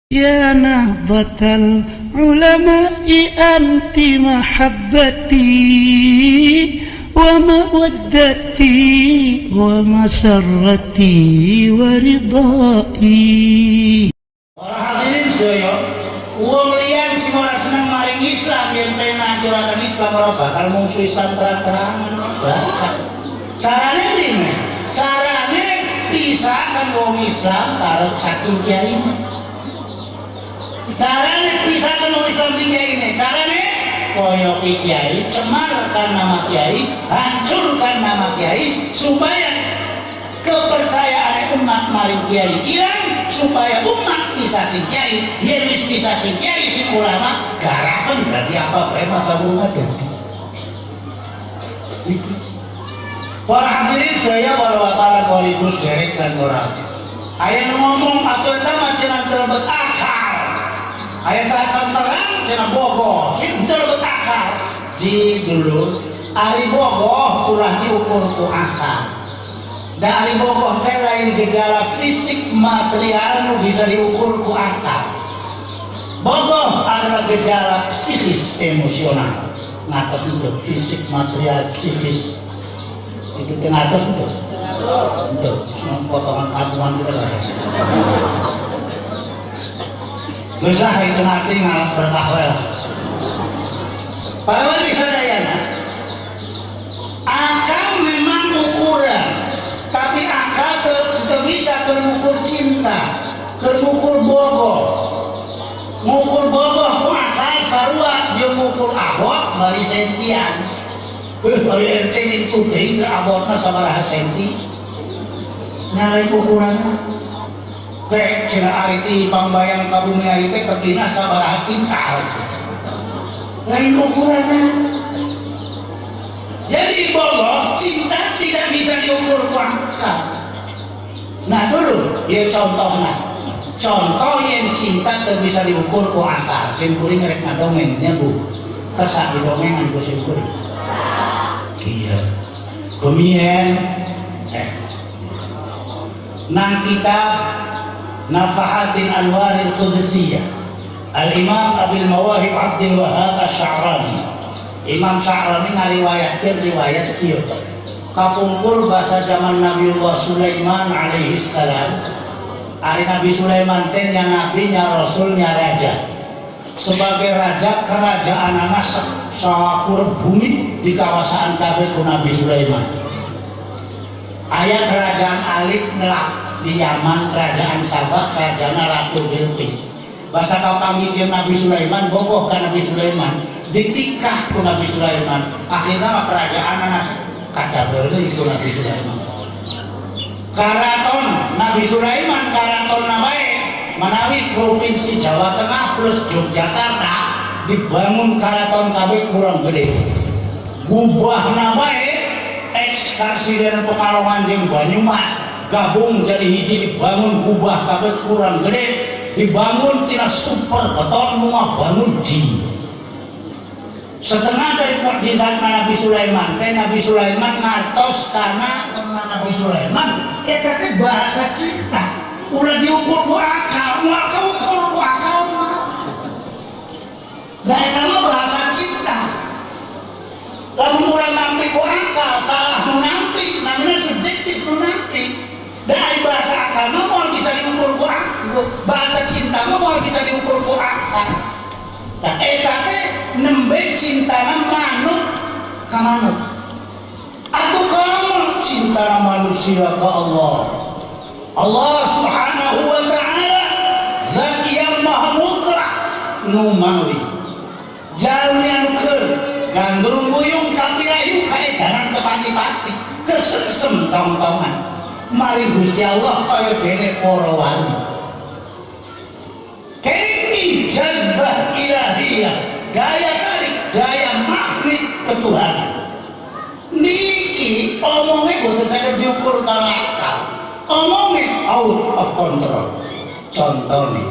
يا نهضة العلماء أنت محبتي ومودتي ومسرتي ورضائي. Para hadirin sedaya, wong liyan sing ora seneng maring Islam yen pengen ngancuraken Islam ora bakal mungsuh Islam terang-terangan bakal. Carane piye? Carane pisahkan wong Islam karo saking kiai. Carane pisahkan wong Islam kiai ini. Carane koyo kiai, cemarkan nama kiai, hancurkan nama kiai supaya kepercayaan umat maring kiai hilang, supaya umat bisa sing kiai, yen wis bisa sing kiai sing ulama garapen dadi apa bae masa umat ganti. Para hadirin saya para bapak dan derek dan moral. Aya ngomong atau eta macam terbet akal. Aya kacang terang cenah bogoh, sing terbet akal. Ji dulu ari bogoh ulah diukur ku akal. Dari bogoh teh lain gejala fisik material nu bisa diukur ku akal. Bogoh adalah gejala psikis emosional. Ngatos itu fisik material psikis itu tengah atas betul. Betul. Potongan kabuan kita rahasia. Lusah itu nanti ngalap berkahwel. Para wali sadayana, akal memang ukuran. Tapi akal tidak bisa berukur cinta, berukur bogoh. Ngukur bogoh ku akal sarua, dia ngukur abot bari sentian. Bari ente itu ting abotna sabaraha senti. Nyarai ukuranna. Kayak cenah ari ti pambayang ka bumi ieu teh ketina sabaraha pintal. Lain ukuranna. Jadi bogoh cinta tidak bisa diukur ku akal. Nah dulu ya contohnya, contoh yang cinta tidak bisa diukur ku akal. Sim kuring rek ngadongengnya bu, kersa didongengan ku sim kuring. Iya, kemudian nang kitab Nafahatil Anwaril Qudsiyah Al-Imam Abil Mawahib Abdul Wahab Asy-Sya'rani. Imam Sya'rani ngariwayatkeun riwayat kieu. Kapungkur bahasa zaman Nabiullah Sulaiman alaihi salam. Ari Nabi Sulaiman teh nya nabi nya rasul nya raja. Sebagai raja kerajaan anak sakur bumi di kawasan kabeh ku Nabi Sulaiman. Aya kerajaan Alif Nelak di Yaman, kerajaan Sabah, kerajaan Ratu Bilqis. Bahasa kami jeung Nabi Sulaiman bogoh ka Nabi Sulaiman. Ditikah ku Nabi Sulaiman, akhirnya kerajaan anak kacabeureuh ku Nabi Sulaiman. Karaton Nabi Sulaiman karaton bae manawi provinsi Jawa Tengah plus Yogyakarta dibangun karaton kabeh kurang gede. Gubahna bae eks-Karsiden Pekalongan jeung Banyumas gabung jadi hiji dibangun gubah kabeh kurang gede, dibangun tina super beton muah bangun jin. Setengah dari mukjizat Nabi Sulaiman teh Nabi Sulaiman ngartos karena Nabi Sulaiman eta teh bahasa cinta ulah diukur ku akal, moal kaukur ku akal mah. Da eta mah bahasa cinta. Lamun urang nampi ku akal salah nu nampi, namina subjektif nu nampi. Dari bahasa akal mah moal bisa diukur ku akal, bahasa cinta mah moal bisa diukur ku akal. Nah, eta teh nembe cintana manuk ka manuk. Atuh kamu cinta manusia ke Allah. Allah Subhanahu wa taala zat yang maha mutlak nu mangli. Jalmi anu keur gandrung buyung kapirayu kaedanan tepati-pati kesengsem tong-tongan. Mari Gusti Allah kaya dene para wali. Kini jazbah ilahiyah, daya tarik, daya magnet ketuhanan. Niki omongnya boten saged diukur karo akal. Omongnya out of control. Contohnya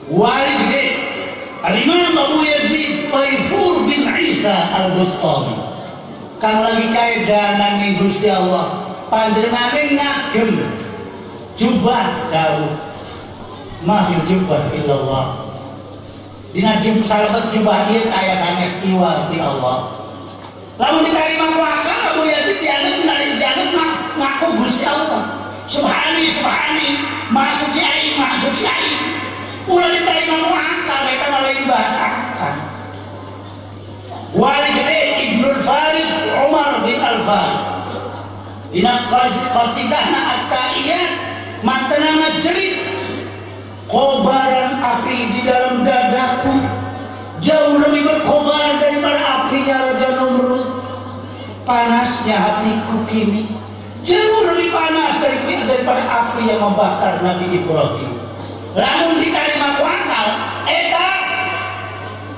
wali gede Al-Imam Abu Yazid Taifur bin Isa Al-Bustami kan lagi kaedanan ning Gusti Allah panjenengane ngagem jubah Daud ma fil jubbah illallah. Dina salabat jubah ieu kaya sanes iwal ti Allah. Lamun diterima ku akal lamun lihat dianggap menarik dianggap ngaku Gusti Allah. Subhani subhani maha suci aing maha suci aing. Ulah diterima ku akal eta mah lain bahasa akal. Wali gede Ibnul Farid Umar bin Al-Farid dina qasidahna at-taiyat mantenana jerit kobaran api di dalam dadaku jauh lebih berkobar daripada apinya Raja Namrud. Panasnya hatiku kini jauh lebih panas daripada api yang membakar Nabi Ibrahim. Lamun diterima ku akal eta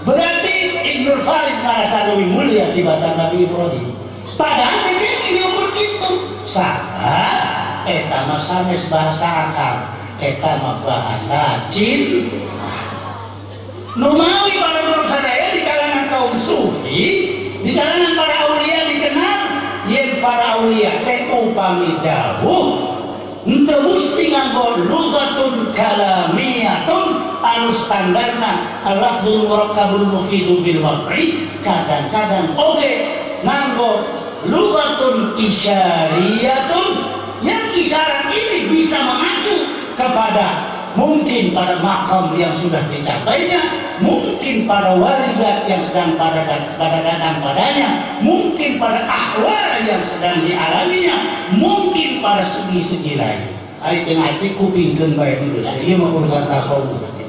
berarti Ibnul Farid ngarasa lebih mulia di mata Nabi Ibrahim. Padahal ini diukur gitu saha eta mah sanes bahasa akal. Eta mah bahasa jin. Numawi para guru sadaya di kalangan kaum sufi, di kalangan para aulia dikenal yen para aulia teh upami dawuh henteu musti nganggo lughatun kalamiyatun anu standarna al-lafdzul murakkabul mufidu bil wad'i, kadang-kadang oge nganggo lughatun isyariyatun yang isyarat ini bisa mengacu kepada mungkin pada makam yang sudah dicapainya, mungkin pada walidat yang sedang pada datang padanya, mungkin pada ahwal yang sedang dialaminya, mungkin pada segi-segi lain. Ari tengah kupingkeun bae dulu. Ieu mah urusan tasawuf.